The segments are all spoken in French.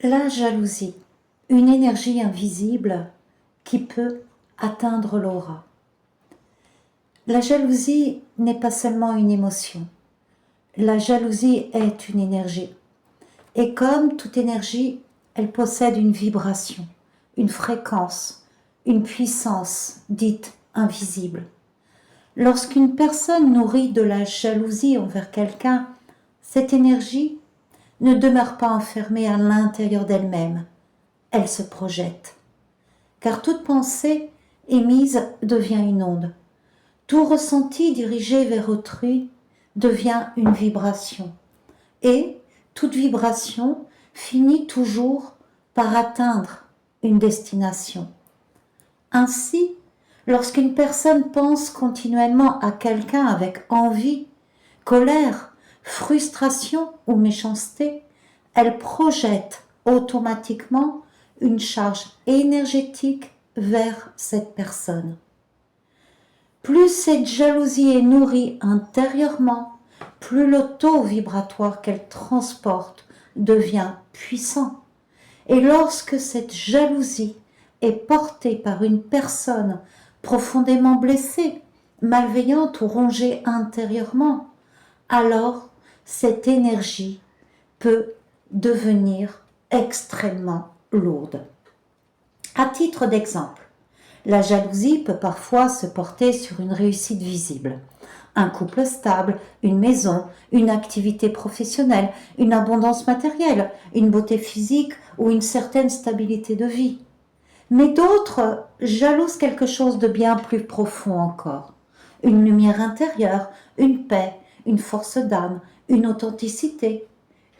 La jalousie, une énergie invisible qui peut atteindre l'aura. La jalousie n'est pas seulement une émotion. La jalousie est une énergie. Et comme toute énergie, elle possède une vibration, une fréquence, une puissance dite invisible. Lorsqu'une personne nourrit de la jalousie envers quelqu'un, cette énergie ne demeure pas enfermée à l'intérieur d'elle-même. Elle se projette. Car toute pensée émise devient une onde. Tout ressenti dirigé vers autrui devient une vibration. Et toute vibration finit toujours par atteindre une destination. Ainsi, lorsqu'une personne pense continuellement à quelqu'un avec envie, colère, frustration ou méchanceté, elle projette automatiquement une charge énergétique vers cette personne. Plus cette jalousie est nourrie intérieurement, plus le taux vibratoire qu'elle transporte devient puissant. Et lorsque cette jalousie est portée par une personne profondément blessée, malveillante ou rongée intérieurement, alors cette énergie peut devenir extrêmement lourde. À titre d'exemple, la jalousie peut parfois se porter sur une réussite visible. Un couple stable, une maison, une activité professionnelle, une abondance matérielle, une beauté physique ou une certaine stabilité de vie. Mais d'autres jalousent quelque chose de bien plus profond encore. Une lumière intérieure, une paix, une force d'âme, une authenticité,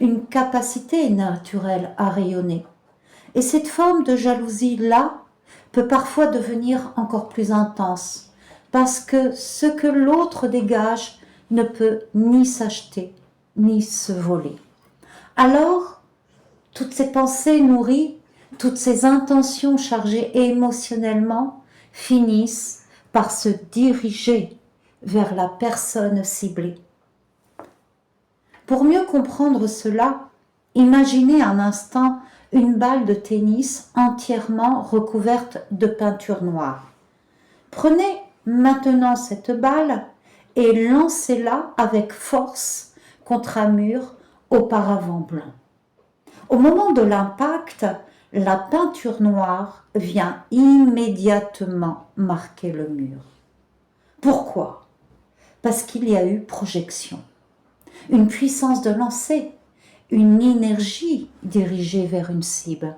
une capacité naturelle à rayonner. Et cette forme de jalousie-là peut parfois devenir encore plus intense, parce que ce que l'autre dégage ne peut ni s'acheter, ni se voler. Alors, toutes ces pensées nourries, toutes ces intentions chargées émotionnellement finissent par se diriger vers la personne ciblée. Pour mieux comprendre cela, imaginez un instant une balle de tennis entièrement recouverte de peinture noire. Prenez maintenant cette balle et lancez-la avec force contre un mur auparavant blanc. Au moment de l'impact, la peinture noire vient immédiatement marquer le mur. Pourquoi ? Parce qu'il y a eu projection, une puissance de lancer, une énergie dirigée vers une cible.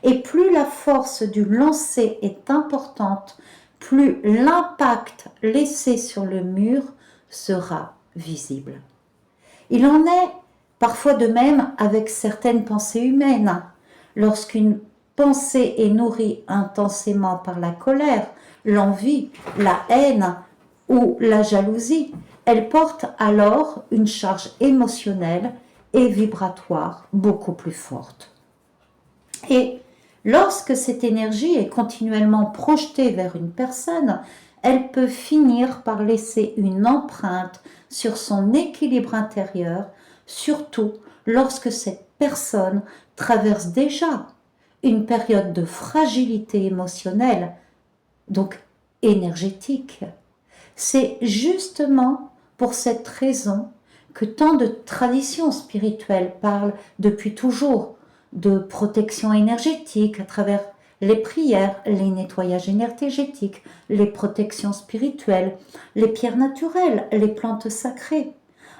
Et plus la force du lancer est importante, plus l'impact laissé sur le mur sera visible. Il en est parfois de même avec certaines pensées humaines. Lorsqu'une pensée est nourrie intensément par la colère, l'envie, la haine ou la jalousie, elle porte alors une charge émotionnelle et vibratoire beaucoup plus forte. Et lorsque cette énergie est continuellement projetée vers une personne, elle peut finir par laisser une empreinte sur son équilibre intérieur, surtout lorsque cette personne traverse déjà une période de fragilité émotionnelle, donc énergétique. C'est justement pour cette raison que tant de traditions spirituelles parlent depuis toujours de protection énergétique à travers les prières, les nettoyages énergétiques, les protections spirituelles, les pierres naturelles, les plantes sacrées,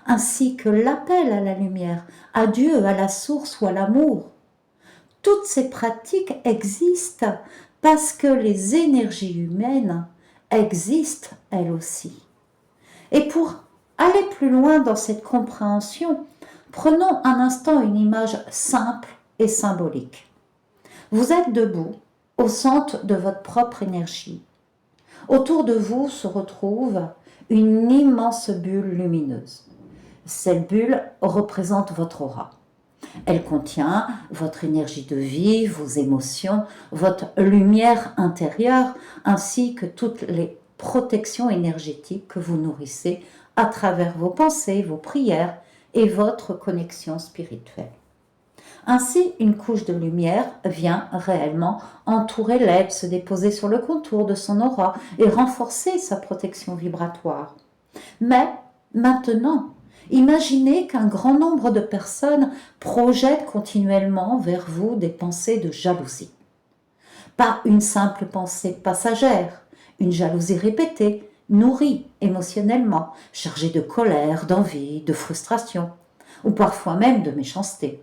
ainsi que l'appel à la lumière, à Dieu, à la source ou à l'amour. Toutes ces pratiques existent parce que les énergies humaines existent elles aussi. Et pour aller plus loin dans cette compréhension, prenons un instant une image simple et symbolique. Vous êtes debout au centre de votre propre énergie. Autour de vous se retrouve une immense bulle lumineuse. Cette bulle représente votre aura. Elle contient votre énergie de vie, vos émotions, votre lumière intérieure, ainsi que toutes les protections énergétiques que vous nourrissez à travers vos pensées, vos prières et votre connexion spirituelle. Ainsi, une couche de lumière vient réellement entourer l'être, se déposer sur le contour de son aura et renforcer sa protection vibratoire. Mais maintenant, imaginez qu'un grand nombre de personnes projettent continuellement vers vous des pensées de jalousie. Pas une simple pensée passagère, une jalousie répétée, nourrie émotionnellement, chargée de colère, d'envie, de frustration, ou parfois même de méchanceté.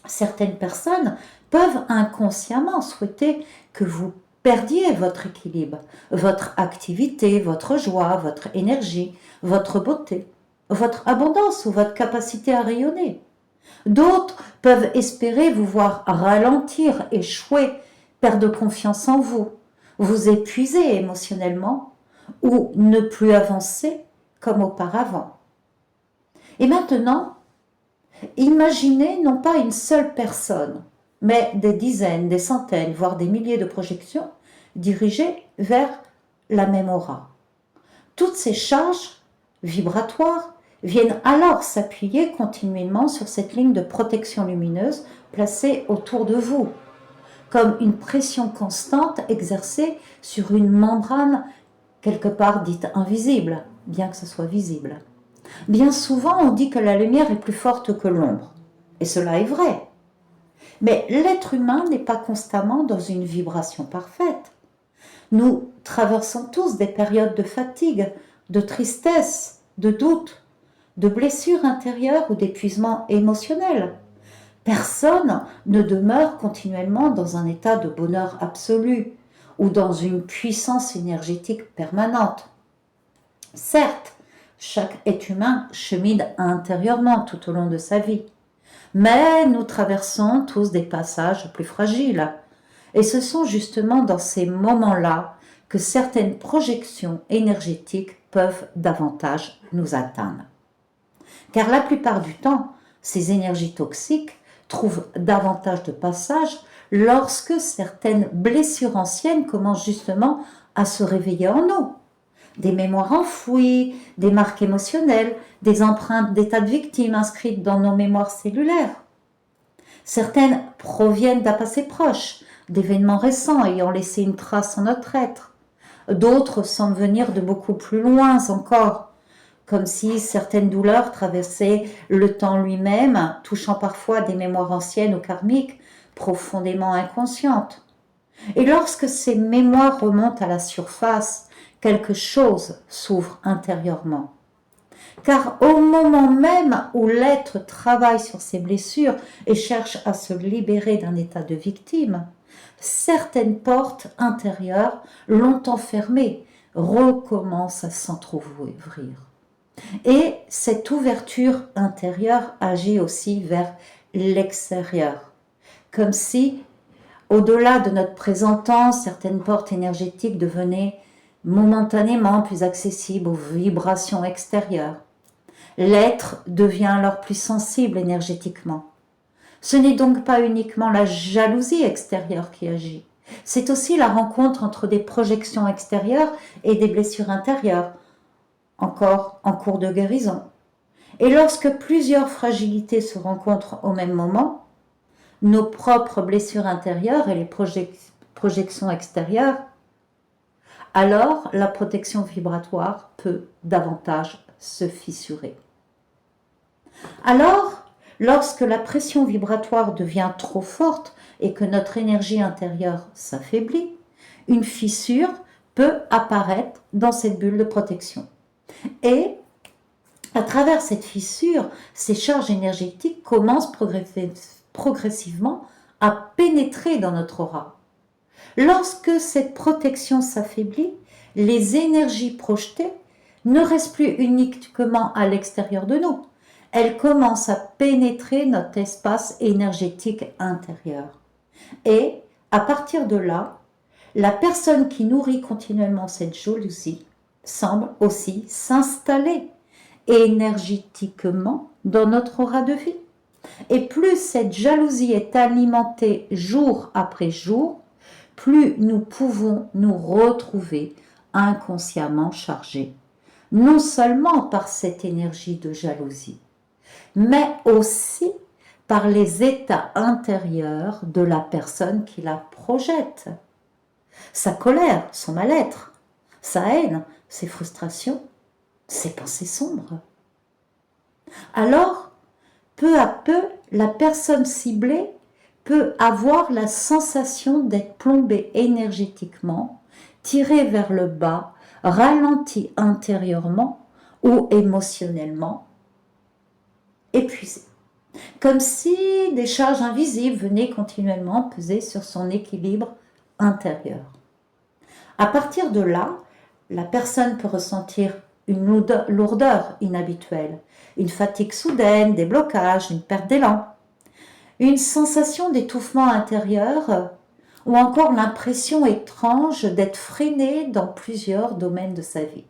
Certaines personnes peuvent inconsciemment souhaiter que vous perdiez votre équilibre, votre activité, votre joie, votre énergie, votre beauté, votre abondance ou votre capacité à rayonner. D'autres peuvent espérer vous voir ralentir, échouer, perdre confiance en vous, vous épuiser émotionnellement ou ne plus avancer comme auparavant. Et maintenant, imaginez non pas une seule personne, mais des dizaines, des centaines, voire des milliers de projections dirigées vers la même aura. Toutes ces charges vibratoires viennent alors s'appuyer continuellement sur cette ligne de protection lumineuse placée autour de vous, comme une pression constante exercée sur une membrane quelque part dite invisible, bien que ce soit visible. Bien souvent, on dit que la lumière est plus forte que l'ombre, et cela est vrai. Mais l'être humain n'est pas constamment dans une vibration parfaite. Nous traversons tous des périodes de fatigue, de tristesse, de doute, de blessures intérieures ou d'épuisement émotionnel. Personne ne demeure continuellement dans un état de bonheur absolu ou dans une puissance énergétique permanente. Certes, chaque être humain chemine intérieurement tout au long de sa vie, mais nous traversons tous des passages plus fragiles. Et ce sont justement dans ces moments-là que certaines projections énergétiques peuvent davantage nous atteindre. Car la plupart du temps, ces énergies toxiques trouvent davantage de passage lorsque certaines blessures anciennes commencent justement à se réveiller en nous. Des mémoires enfouies, des marques émotionnelles, des empreintes d'état de victime inscrites dans nos mémoires cellulaires. Certaines proviennent d'un passé proche, d'événements récents ayant laissé une trace en notre être. D'autres semblent venir de beaucoup plus loin encore, comme si certaines douleurs traversaient le temps lui-même, touchant parfois des mémoires anciennes ou karmiques, profondément inconscientes. Et lorsque ces mémoires remontent à la surface, quelque chose s'ouvre intérieurement. Car au moment même où l'être travaille sur ses blessures et cherche à se libérer d'un état de victime, certaines portes intérieures, longtemps fermées, recommencent à s'entr'ouvrir. Et cette ouverture intérieure agit aussi vers l'extérieur, comme si, au-delà de notre présent temps, certaines portes énergétiques devenaient momentanément plus accessibles aux vibrations extérieures. L'être devient alors plus sensible énergétiquement. Ce n'est donc pas uniquement la jalousie extérieure qui agit, c'est aussi la rencontre entre des projections extérieures et des blessures intérieures, encore en cours de guérison. Et lorsque plusieurs fragilités se rencontrent au même moment, nos propres blessures intérieures et les projections extérieures, alors la protection vibratoire peut davantage se fissurer. Alors, lorsque la pression vibratoire devient trop forte et que notre énergie intérieure s'affaiblit, une fissure peut apparaître dans cette bulle de protection. Et à travers cette fissure, ces charges énergétiques commencent progressivement à pénétrer dans notre aura. Lorsque cette protection s'affaiblit, les énergies projetées ne restent plus uniquement à l'extérieur de nous. Elles commencent à pénétrer notre espace énergétique intérieur. Et à partir de là, la personne qui nourrit continuellement cette jalousie semble aussi s'installer énergétiquement dans notre aura de vie. Et plus cette jalousie est alimentée jour après jour, plus nous pouvons nous retrouver inconsciemment chargés, non seulement par cette énergie de jalousie, mais aussi par les états intérieurs de la personne qui la projette. Sa colère, son mal-être, sa haine, ses frustrations, ses pensées sombres. Alors, peu à peu, la personne ciblée peut avoir la sensation d'être plombée énergétiquement, tirée vers le bas, ralentie intérieurement ou émotionnellement, épuisée. Comme si des charges invisibles venaient continuellement peser sur son équilibre intérieur. À partir de là, la personne peut ressentir une lourdeur inhabituelle, une fatigue soudaine, des blocages, une perte d'élan, une sensation d'étouffement intérieur ou encore l'impression étrange d'être freinée dans plusieurs domaines de sa vie.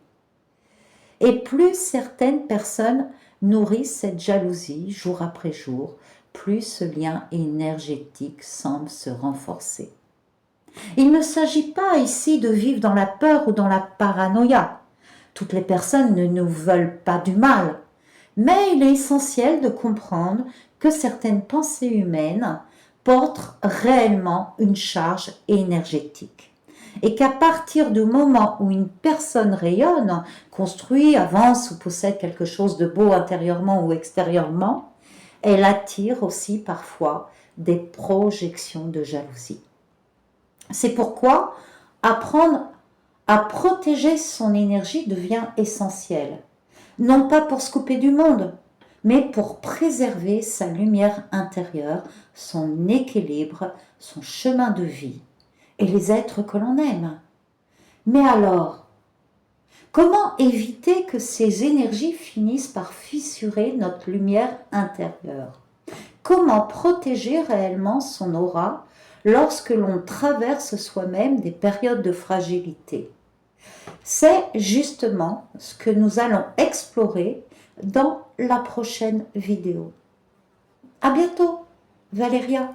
Et plus certaines personnes nourrissent cette jalousie jour après jour, plus ce lien énergétique semble se renforcer. Il ne s'agit pas ici de vivre dans la peur ou dans la paranoïa. Toutes les personnes ne nous veulent pas du mal, mais il est essentiel de comprendre que certaines pensées humaines portent réellement une charge énergétique. Et qu'à partir du moment où une personne rayonne, construit, avance ou possède quelque chose de beau intérieurement ou extérieurement, elle attire aussi parfois des projections de jalousie. C'est pourquoi apprendre à protéger son énergie devient essentiel. Non pas pour se couper du monde, mais pour préserver sa lumière intérieure, son équilibre, son chemin de vie et les êtres que l'on aime. Mais alors, comment éviter que ces énergies finissent par fissurer notre lumière intérieure? Comment protéger réellement son aura lorsque l'on traverse soi-même des périodes de fragilité? C'est justement ce que nous allons explorer dans la prochaine vidéo. À bientôt, Valéria.